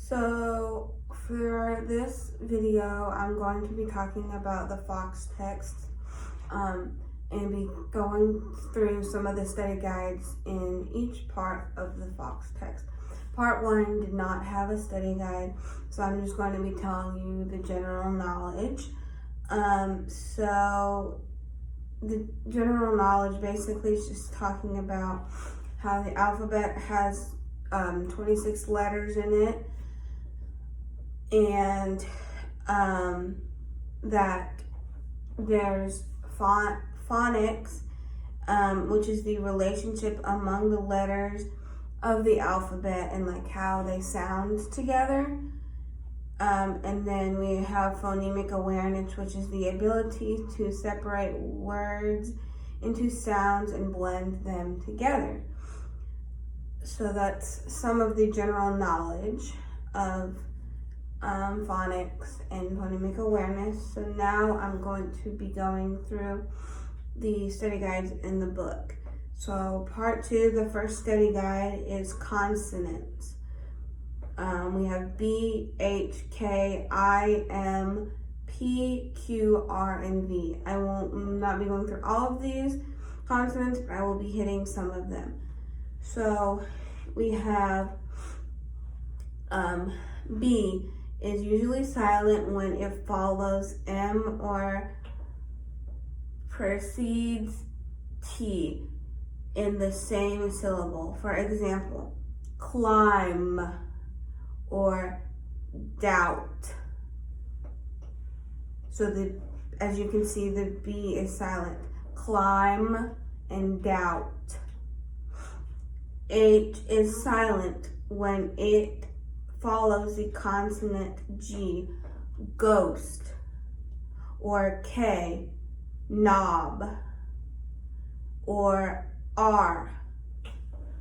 So for this video, I'm going to be talking about the Fox text and be going through some of the study guides in each part of the Fox text. Part 1 did not have a study guide, so I'm just going to be telling you the general knowledge. So the general knowledge basically is just talking about how the alphabet has 26 letters in it, and that there's phonics, which is the relationship among the letters of the alphabet and like how they sound together. And then we have phonemic awareness, which is the ability to separate words into sounds and blend them together. So that's some of the general knowledge of phonics and phonemic awareness. So now I'm going to be going through the study guides in the book. So part 2, the first study guide is consonants. We have B, H, K, I, M, P, Q, R, and V. I will not be going through all of these consonants, but I will be hitting some of them. So we have B is usually silent when it follows M or precedes T in the same syllable. For example, climb or doubt. So as you can see, the B is silent. Climb and doubt. H is silent when it follows the consonant G, ghost, or K, knob, or R,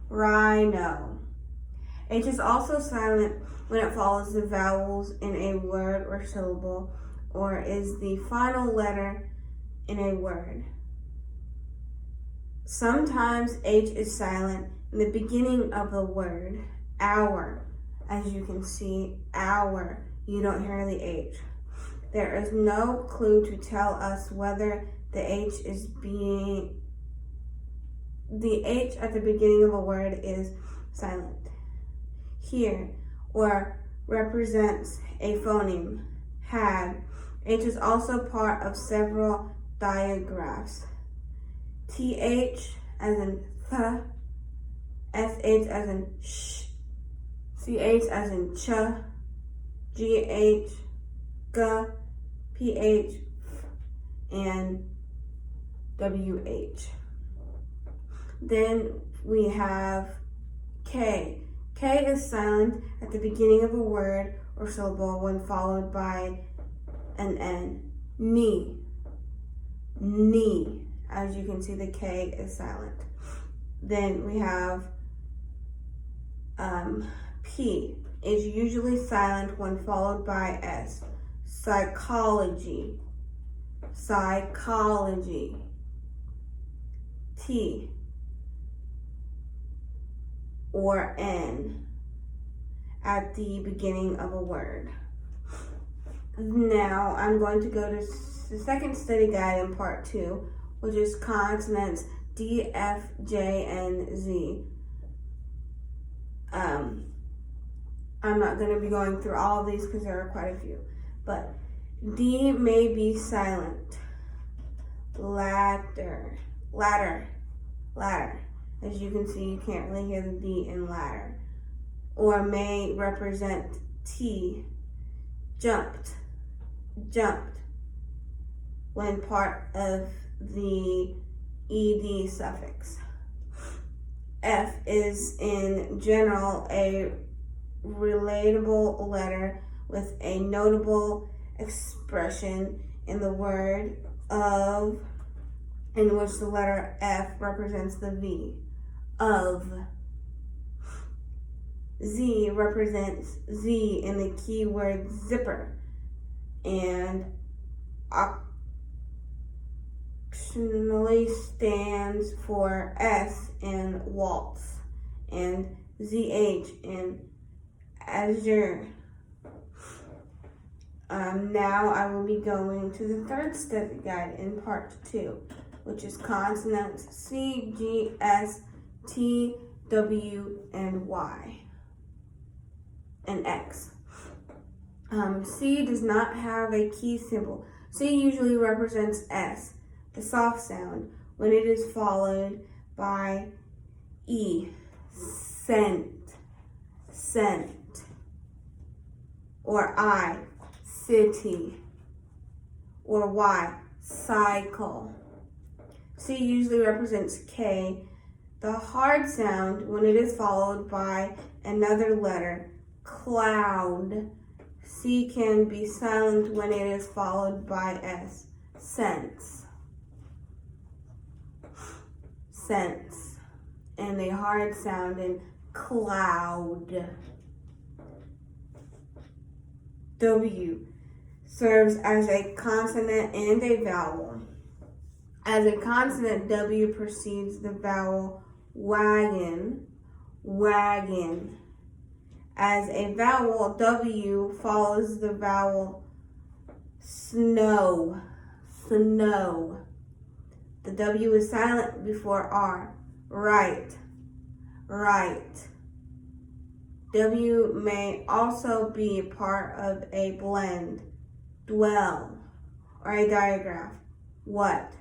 rhino. H is also silent when it follows the vowels in a word or syllable, or is the final letter in a word. Sometimes H is silent in the beginning of the word, hour. As you can see, hour, you don't hear the H. There is no clue to tell us whether the H at the beginning of a word is silent. Here, or represents a phoneme, had. H is also part of several digraphs. TH as in th, SH as in sh, CH as in ch, GH, g, PH, and WH. Then we have K. K is silent at the beginning of a word or syllable when followed by an N. Knee. Knee. As you can see, the K is silent. Then we have P is usually silent when followed by S. Psychology. Psychology. T or N at the beginning of a word. Now I'm going to go to the second study guide in part 2, which is consonants D, F, J, and Z. I'm not going to be going through all of these because there are quite a few, but D may be silent. Ladder. As you can see, you can't really hear the D in ladder. Or may represent T. Jumped. When part of the ED suffix. F is in general a relatable letter with a notable expression in the word of, in which the letter F represents the V, of. Z represents Z in the keyword zipper, and optionally stands for S in waltz, and ZH in azure. Now I will be going to the third study guide in part 2, which is consonants C, G, S, T, W, and Y, and X. C does not have a key symbol. C usually represents S, the soft sound, when it is followed by E, scent, or I, city, or Y, cycle. C usually represents K, the hard sound, when it is followed by another letter, cloud. C can be silent when it is followed by S, sense, and a hard sound in cloud. W serves as a consonant and a vowel. As a consonant, W precedes the vowel wagon. As a vowel, W follows the vowel snow. The W is silent before R. Right. W may also be part of a blend, dwell, or a digraph. What?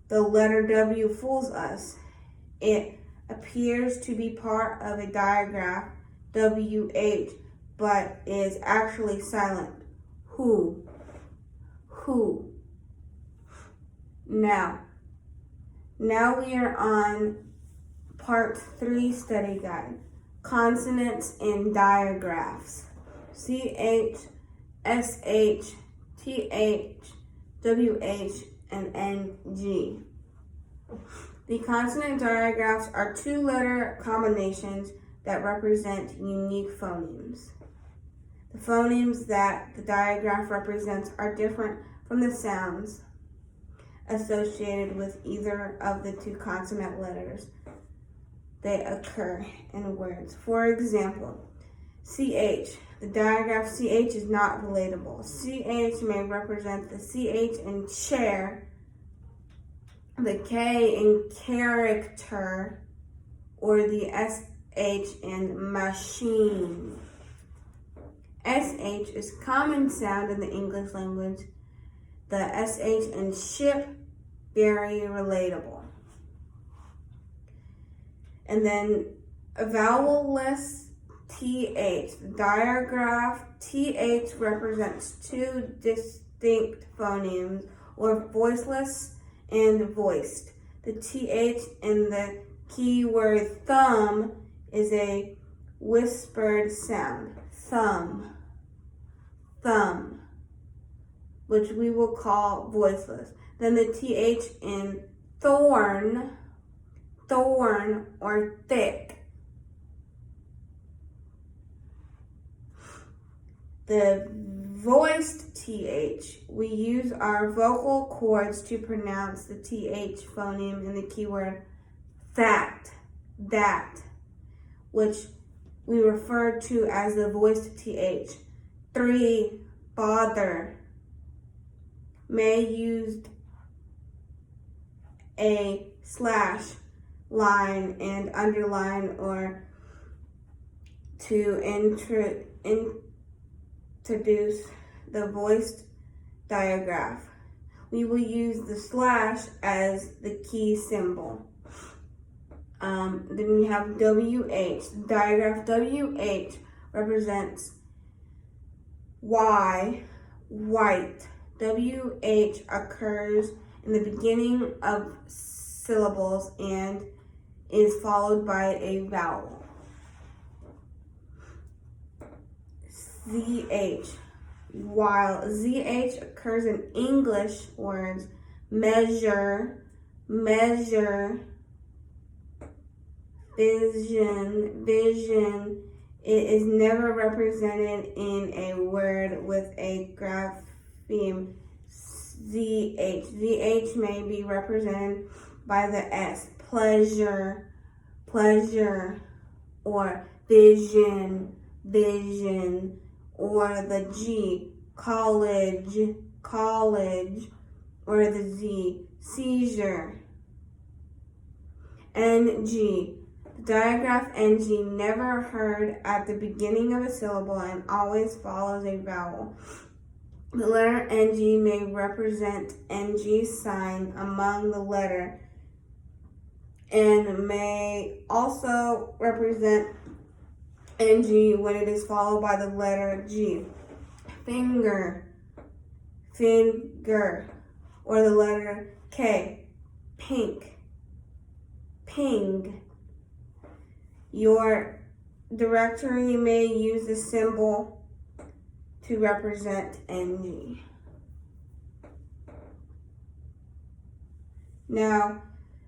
The letter W fools us. It appears to be part of a digraph, WH, but is actually silent. Who? Now we are on part 3 study guide, consonants and digraphs. CH, SH, TH, WH, and NG. The consonant digraphs are 2-letter combinations that represent unique phonemes. The phonemes that the digraph represents are different from the sounds associated with either of the 2 consonant letters. They occur in words. For example, CH. The digraph CH is not relatable. CH may represent the CH in chair, the K in character, or the SH in machine. SH is common sound in the English language. The SH in ship, very relatable. And then a vowel-less TH. The digraph TH represents 2 distinct phonemes, or voiceless and voiced. The TH in the keyword thumb is a whispered sound, thumb, which we will call voiceless. Then the TH in thorn, or thick. The voiced TH, we use our vocal cords to pronounce the TH phoneme in the keyword that, which we refer to as the voiced TH. 3, bother, may use a slash, line, and underline, or to introduce the voiced digraph. We will use the slash as the key symbol. Then we have WH. The digraph WH represents Y, white. WH occurs in the beginning of syllables and is followed by a vowel. ZH. While ZH occurs in English words, measure, vision, it is never represented in a word with a grapheme ZH. ZH may be represented by the S, pleasure, or vision, vision, or the G, college, college, or the Z, seizure. NG, the digraph NG never heard at the beginning of a syllable and always follows a vowel. The letter NG may represent NG sign among the letter and may also represent NG when it is followed by the letter G. Finger, finger, or the letter K. Pink, ping. Your directory may use the symbol to represent NG. Now,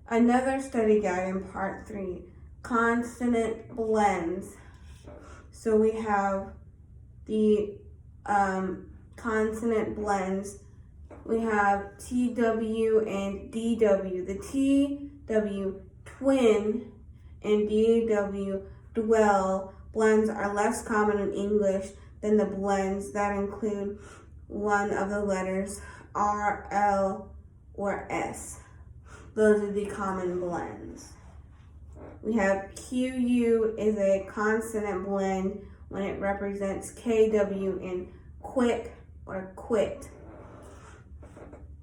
another study guide in part 3, consonant blends. So we have the consonant blends. We have TW and DW. The TW, twin, and DW, dwell, blends are less common in English than the blends that include one of the letters R, L, or S. Those are the common blends. We have QU is a consonant blend when it represents KW in quick or quit.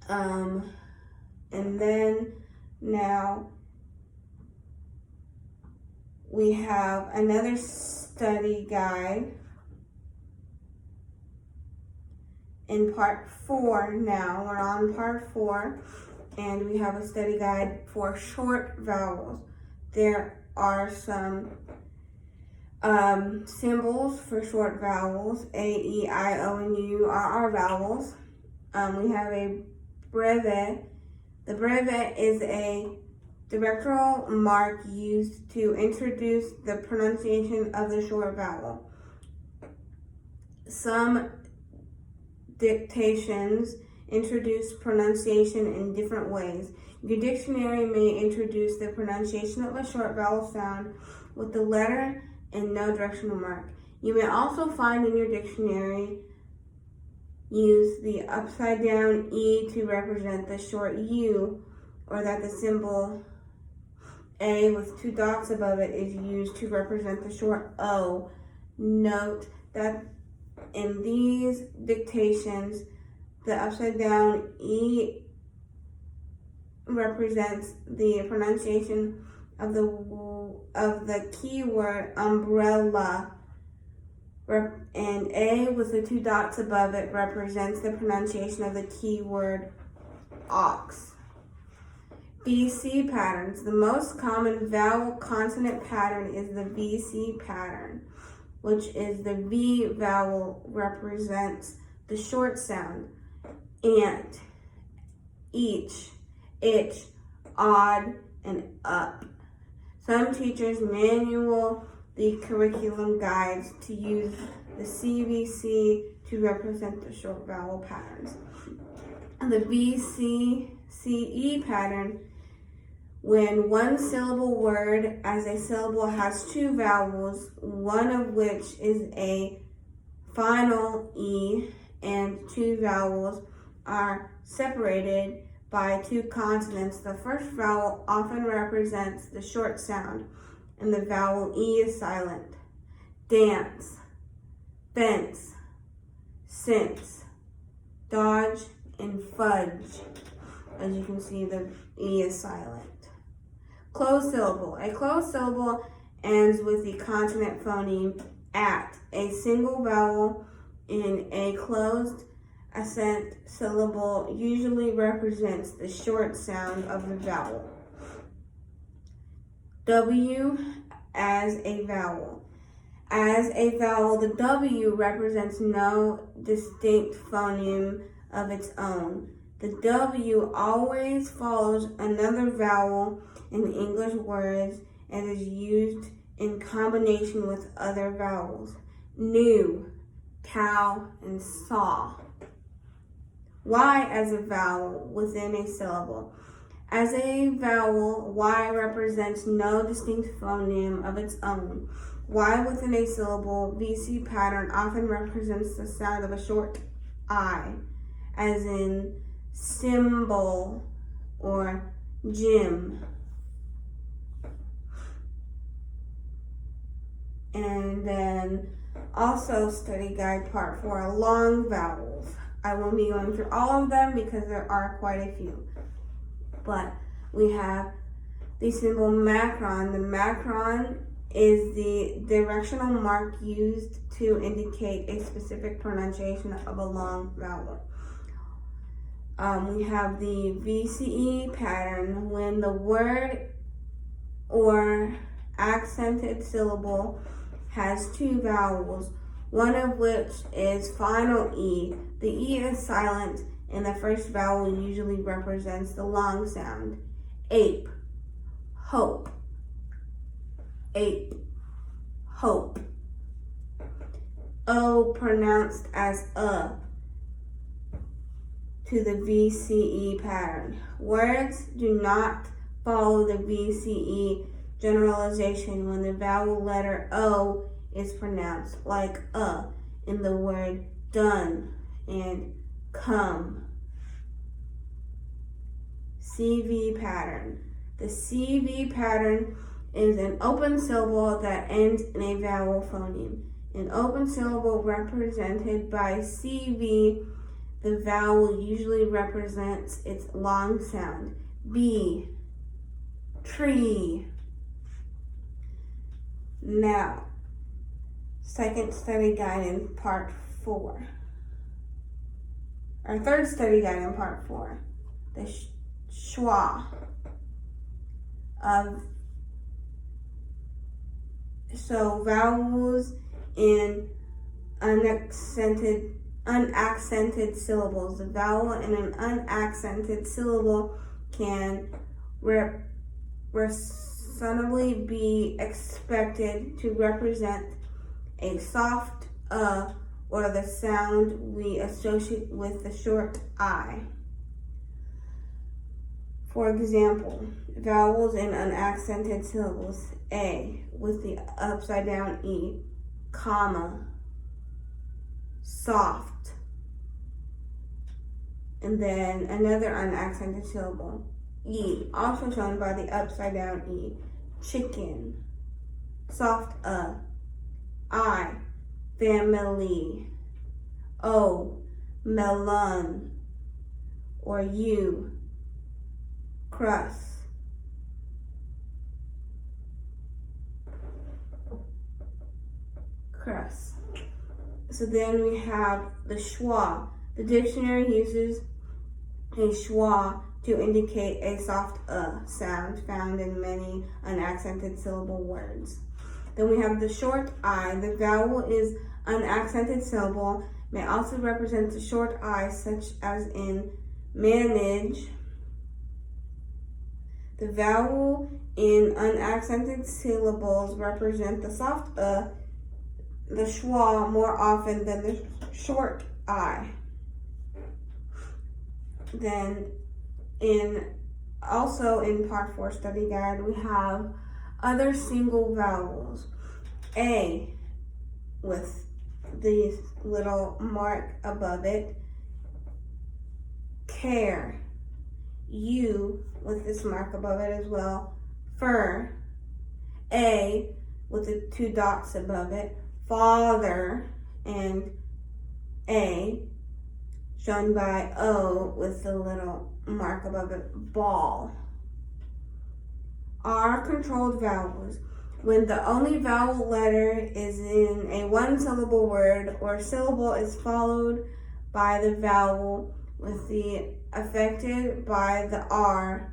And then now we have another study guide in part 4 now. We're on part 4, and we have a study guide for short vowels. There are some symbols for short vowels. A, E, I, O, and U are our vowels. We have a breve. The breve is a directorial mark used to introduce the pronunciation of the short vowel. Some dictations introduce pronunciation in different ways. Your dictionary may introduce the pronunciation of a short vowel sound with the letter and no directional mark. You may also find in your dictionary use the upside down E to represent the short U, or that the symbol A with 2 dots above it is used to represent the short O. Note that in these dictations, the upside down E represents the pronunciation of the keyword umbrella, and A with the 2 dots above it represents the pronunciation of the keyword ox. VC patterns. The most common vowel consonant pattern is the VC pattern, which is the V vowel represents the short sound. Ant, each, itch, odd, and up. Some teachers manual the curriculum guides to use the CVC to represent the short vowel patterns. The VCCE pattern, when one syllable word as a syllable has 2 vowels, one of which is a final E, and 2 vowels are separated by 2 consonants. The first vowel often represents the short sound, and the vowel E is silent. Dance, fence, sense, dodge, and fudge. As you can see, the E is silent. Closed syllable. A closed syllable ends with the consonant phoneme at. A single vowel in a closed accent syllable usually represents the short sound of the vowel. W as a vowel. As a vowel, the W represents no distinct phoneme of its own. The W always follows another vowel in English words and is used in combination with other vowels. New, cow, and saw. Y as a vowel within a syllable. As a vowel, Y represents no distinct phoneme of its own. Y within a syllable VC pattern often represents the sound of a short I, as in symbol or gym. And then also study guide part 4, long vowels. I won't be going through all of them because there are quite a few. But we have the symbol macron. The macron is the directional mark used to indicate a specific pronunciation of a long vowel. We have the VCE pattern when the word or accented syllable has two vowels, one of which is final E. The E is silent, and the first vowel usually represents the long sound. Ape, hope. Ape, hope. O pronounced as to the VCE pattern. Words do not follow the VCE generalization when the vowel letter O is pronounced, like in the word done and come. CV pattern. The CV pattern is an open syllable that ends in a vowel phoneme. An open syllable represented by CV, the vowel usually represents its long sound. B, tree. Now, second study guide in part 4. Our third study guide in part 4, the schwa of vowels in unaccented syllables. The vowel in an unaccented syllable can reasonably be expected to represent a soft or the sound we associate with the short I. For example, vowels in unaccented syllables. A with the upside down E, comma, soft. And then another unaccented syllable, E, also shown by the upside down E, chicken, soft I, family, O, melon, or U, crust. So then we have the schwa. The dictionary uses a schwa to indicate a soft sound found in many unaccented syllable words. Then we have the short I. The vowel is unaccented syllable, may also represent the short I, such as in manage. The vowel in unaccented syllables represent the soft the schwa more often than the short I. Then also in part 4 study guide, we have other single vowels. A with the little mark above it, care. U with this mark above it as well, fur. A with the two dots above it, father, and A shown by O with the little mark above it, ball. Are controlled vowels when the only vowel letter is in a one-syllable word or syllable is followed by the vowel with the affected by the R.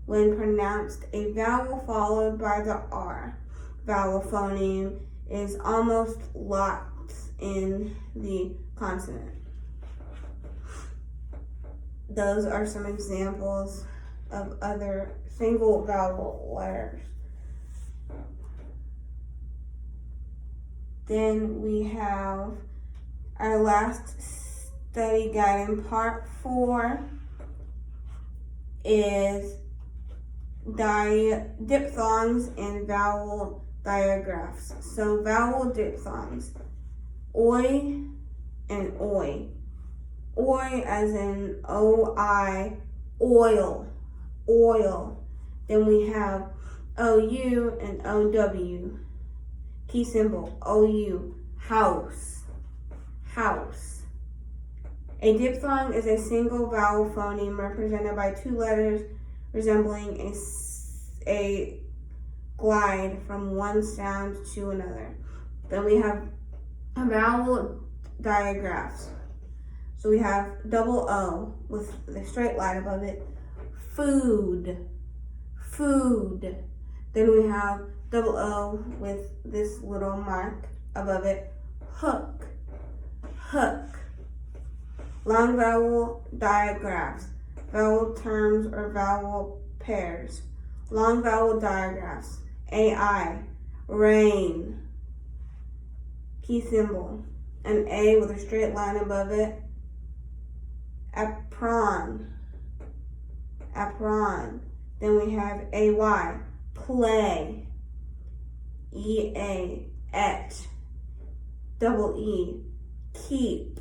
When pronounced, a vowel followed by the R vowel phoneme is almost locked in the consonant. Those are some examples of other single vowel letters. Then we have our last study guide in part 4 is diphthongs and vowel digraphs. So vowel diphthongs, oi and oi. Oi as in O-I, oil, oil. Then we have O-U and O-W. Key symbol, O-U, house, house. A diphthong is a single vowel phoneme represented by two letters resembling a glide from one sound to another. Then we have vowel digraphs. So we have double O with the straight line above it, food, food. Then we have double O with this little mark above it, hook, hook. Long vowel digraphs, vowel terms or vowel pairs. Long vowel digraphs, AI, rain. Key symbol, an A with a straight line above it, apron, apron. Then we have AY, play, EA, etch, double E, keep.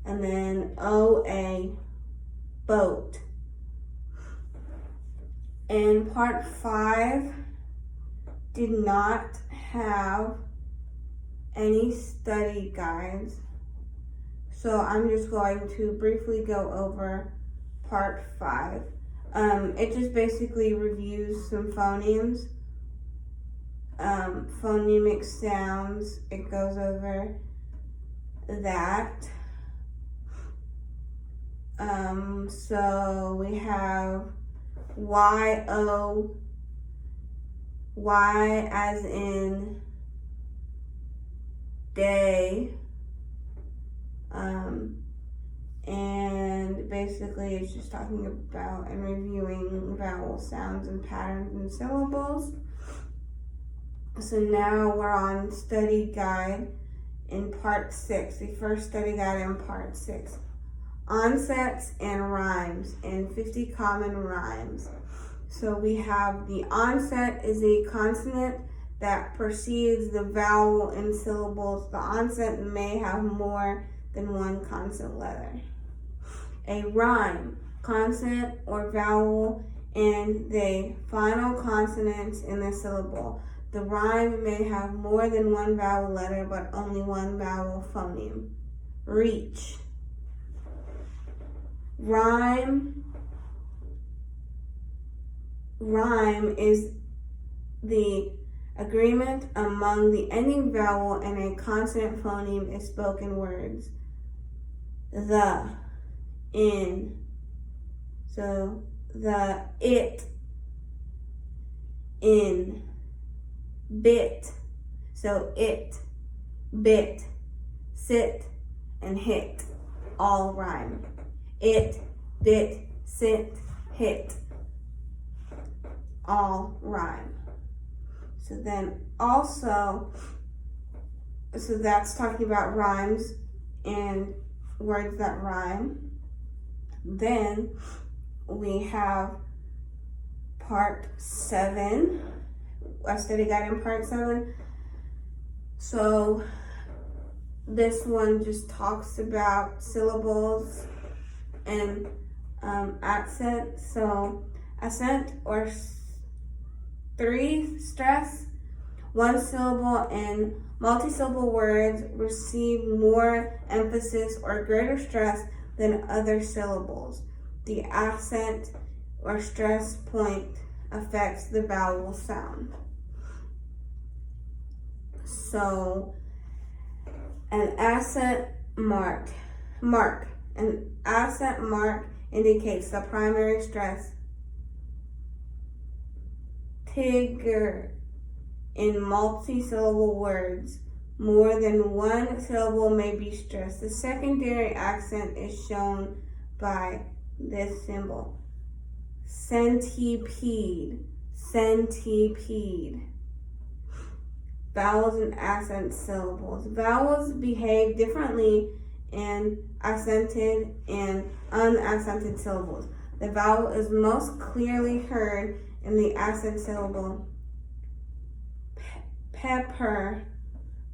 And then OA, boat. And part 5 did not have any study guides. So I'm just going to briefly go over part 5. It just basically reviews some phonemes, phonemic sounds. It goes over that. So we have Y-O, Y as in day, and basically it's just talking about and reviewing vowel sounds and patterns and syllables. So now we're on study guide in part 6, the first study guide in part 6. Onsets and rhymes and 50 common rhymes. So we have the onset is a consonant that precedes the vowel in syllables. The onset may have more than one consonant letter. A rhyme, consonant or vowel and the final consonants in the syllable. The rhyme may have more than one vowel letter but only one vowel phoneme. Reach. Rhyme is the agreement among the ending vowel and a consonant phoneme in spoken words. The, in, so the, it, in, bit, so it, bit, sit, and hit, all rhyme. It, bit, sit, hit, all rhyme. So then also, so that's talking about rhymes and words that rhyme. Then we have part 7, a study guide in part 7. So this one just talks about syllables and accent. So accent or 3 stress, one syllable and multi-syllable words receive more emphasis or greater stress than other syllables. The accent or stress point affects the vowel sound. So an accent mark. An accent mark indicates the primary stress. Tigger in multi-syllable words. More than one syllable may be stressed. The secondary accent is shown by this symbol. Centipede. Centipede. Vowels and accent syllables. Vowels behave differently in accented and unaccented syllables. The vowel is most clearly heard in the accent syllable. Pepper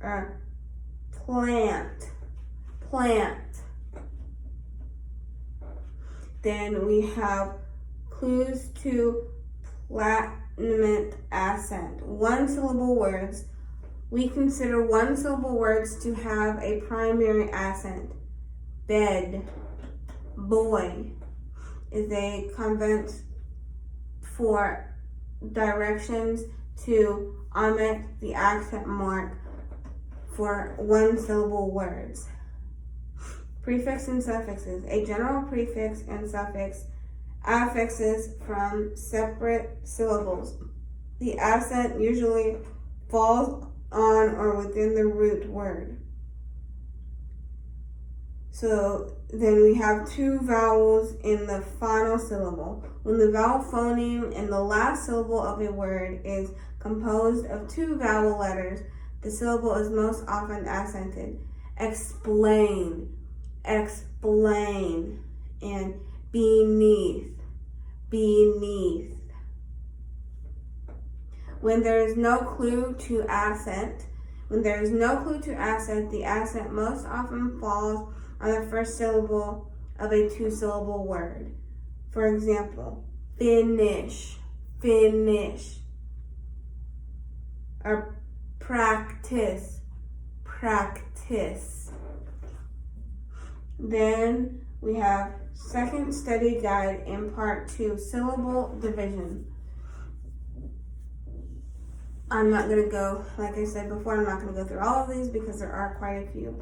or plant. Then we have clues to platinum accent. One syllable words. We consider one syllable words to have a primary accent. Bed, boy is a convent for directions to omit the accent mark for one syllable words. Prefix and suffixes. A general prefix and suffix affixes from separate syllables. The accent usually falls on or within the root word. So then we have two vowels in the final syllable. When the vowel phoneme in the last syllable of a word is composed of two vowel letters, the syllable is most often accented. Explain, and beneath. When there is no clue to accent, the accent most often falls on the first syllable of a two-syllable word. For example, finish, or practice. Then we have second study guide in part 2, syllable division. I'm not going to go, like I said before, I'm not going to go through all of these because there are quite a few.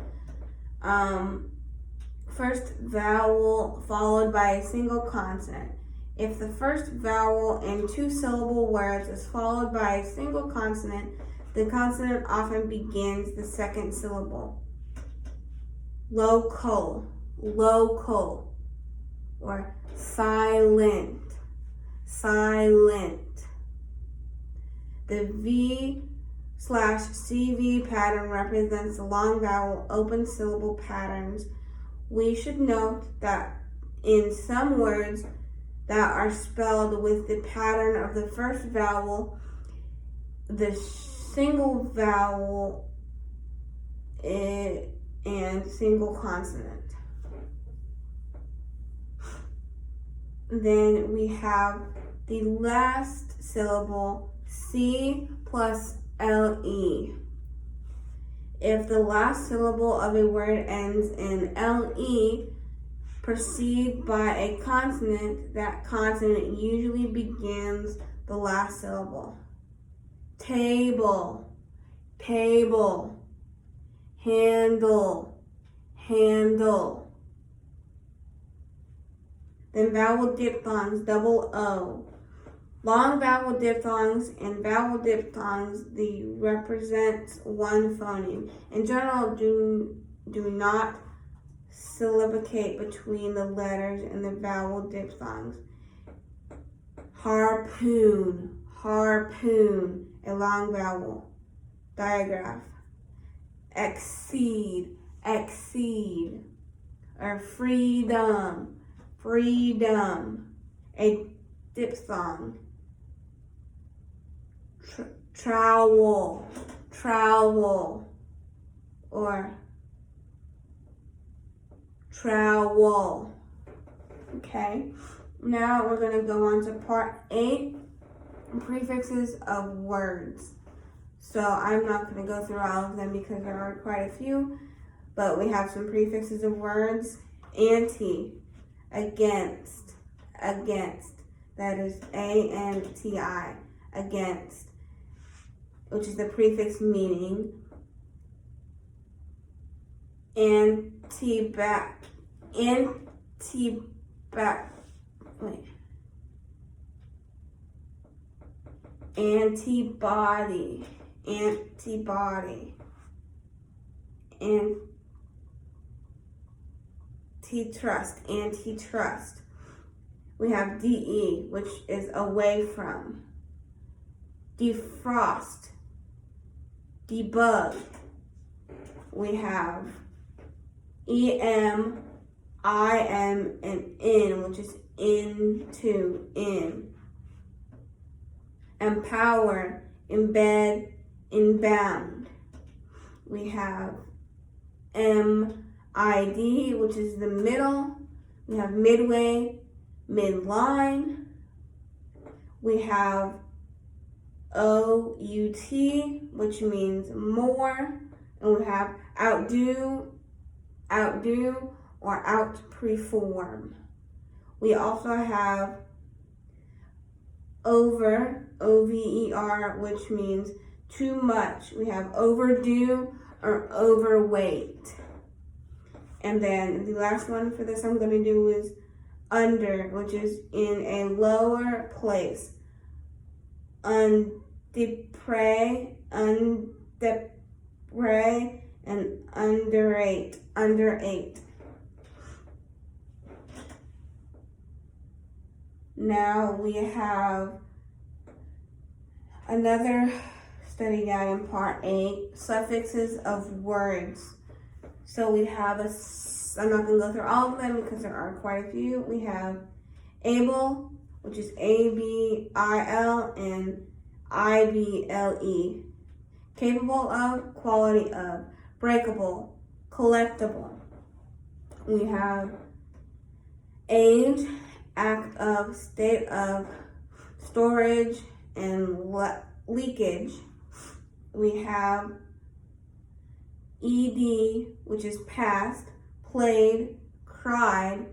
First, vowel followed by a single consonant. If the first vowel in two-syllable words is followed by a single consonant, the consonant often begins the second syllable. Local, or silent. The V/CV pattern represents the long vowel open syllable patterns. We should note that in some words that are spelled with the pattern of the first vowel, the single vowel and single consonant. Then we have the last syllable, C plus LE. If the last syllable of a word ends in LE, preceded by a consonant, that consonant usually begins the last syllable. Table, handle. Then vowel diphthongs, double O. Long vowel diphthongs and vowel diphthongs, they represent one phoneme. In general, do not syllabicate between the letters in the vowel diphthongs. Harpoon, a long vowel. Digraph. Exceed, or freedom, a diphthong. Trowel, or trowel. Okay, now we're going to go on to part 8, prefixes of words. So I'm not going to go through all of them because there are quite a few, but we have some prefixes of words. Anti, against, that is ANTI, against, which is the prefix meaning. Antibody. Antitrust. We have DE, which is away from. Defrost, debug. We have EM, IM, and IN, which is into, in. Empower, embed, inbound. We have MID, which is the middle. We have midway, midline. We have OUT, which means more. And we have outdo, or outperform. We also have over, OVER, which means too much. We have overdue or overweight. And then the last one for this I'm going to do is under, which is in a lower place. Undepre, and underate. Now we have another study guide in part 8, suffixes of words. So we have I'm not going to go through all of them because there are quite a few. We have able, which is ABIL and IBLE. Capable of, quality of. Breakable, collectible. We have age, act of, state of, storage, and leakage. We have ED, which is past, played, cried.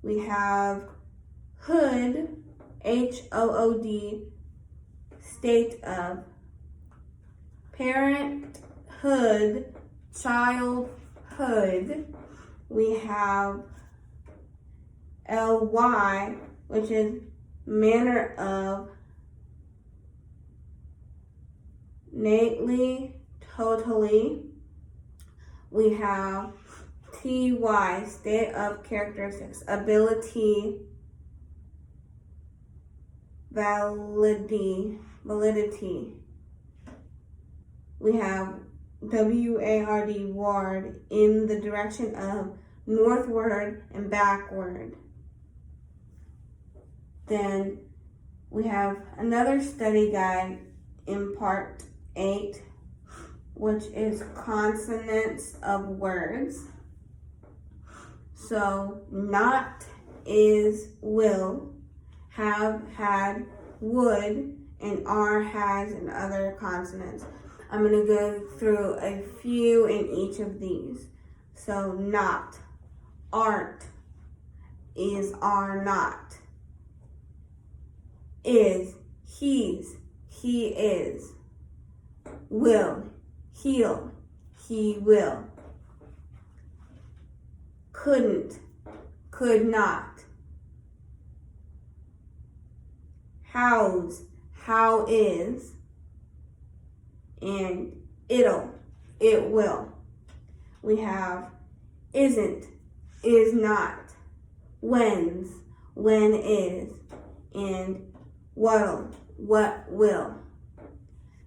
We have hood, HOOD, state of. Parenthood, childhood. We have LY, which is manner of. Nately, totally. We have TY, state of characteristics. Ability, validity. We have WARD, ward, in the direction of, northward and backward. Then we have another study guide in part 8, which is consonants of words. So not, is, will, have, had, would, and are, has, and other consonants. I'm going to go through a few in each of these. So not, aren't, is, are not. Is, he's, he is. Will, he'll, he will. Couldn't, could not. How's, how is. And it'll, it will. We have isn't, is not. When's, when is. And what'll, what will.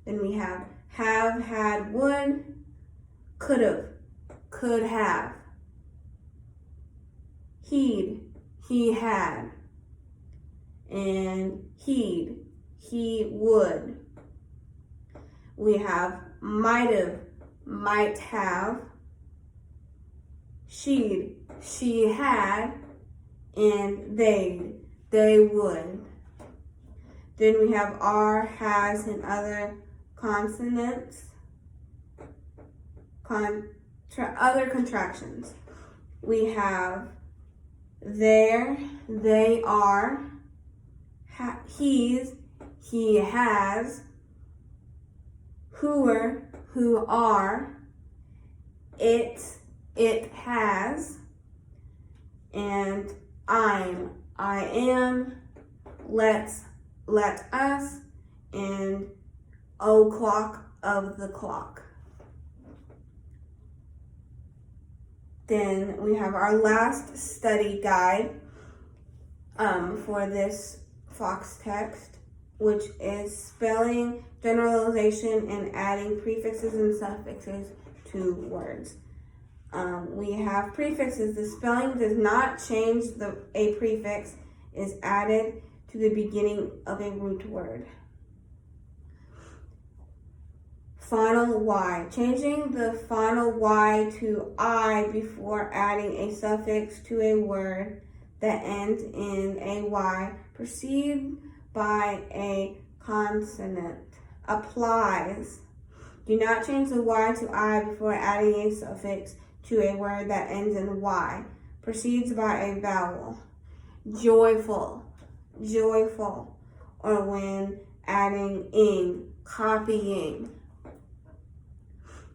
Then we have, had, would, could've, could have. He'd, he had. And he'd, he would. We have might've, might have. She'd, she had. And they would. Then we have are, has, and other consonants. Other contractions. We have there, they are. He's, he has. Who're, who are. It has. And I am. Let us. And o'clock of the clock. Then we have our last study guide for this Fox text, which is spelling, generalization, and adding prefixes and suffixes to words. We have prefixes. The spelling does not change. A prefix is added to the beginning of a root word. Final Y. Changing the final Y to I before adding a suffix to a word that ends in a Y, preceded by a consonant. Applies. Do not change the Y to I before adding a suffix to a word that ends in Y, precedes by a vowel. Joyful, joyful, or when adding ing, copying.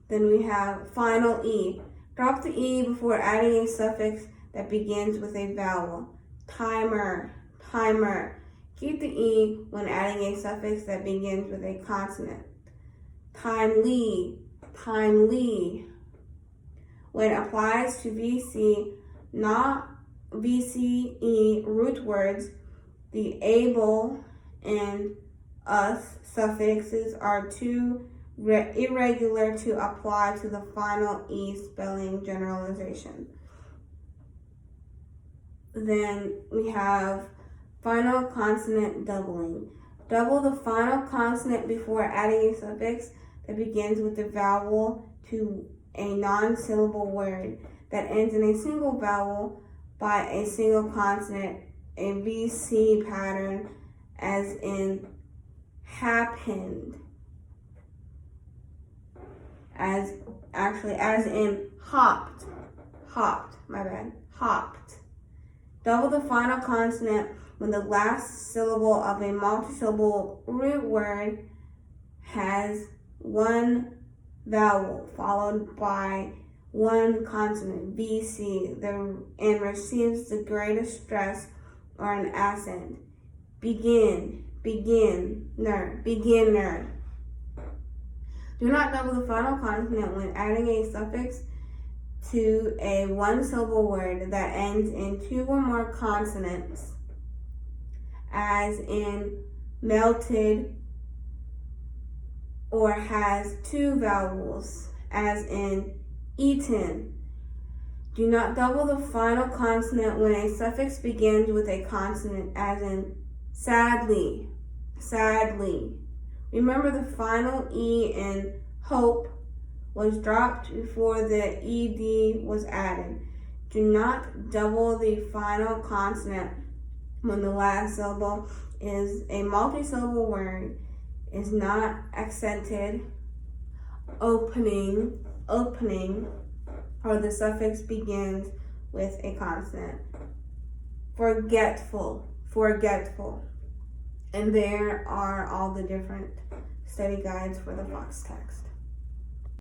Then we have final E. Drop the E before adding a suffix that begins with a vowel. Timer, timer. Keep the E when adding a suffix that begins with a consonant. Timely, timely. When applies to VC, not VCE root words, the able and us suffixes are too irregular to apply to the final E spelling generalization. Then we have final consonant doubling. Double the final consonant before adding a suffix that begins with a vowel to a non-syllable word that ends in a single vowel by a single consonant, a VC pattern, as in happened. As in hopped, hopped. Double the final consonant when the last syllable of a multisyllable root word has one vowel followed by one consonant, VC, and receives the greatest stress or an accent. Beginner. Do not double the final consonant when adding a suffix to a one-syllable word that ends in two or more consonants, as in melted, or has two vowels, as in eaten. Do not double the final consonant when a suffix begins with a consonant, as in sadly. Remember, the final E in hope was dropped before the ED was added. Do not double the final consonant when the last syllable is a multisyllable word, is not accented, opening, or the suffix begins with a consonant. Forgetful. And there are all the different study guides for the Fox text.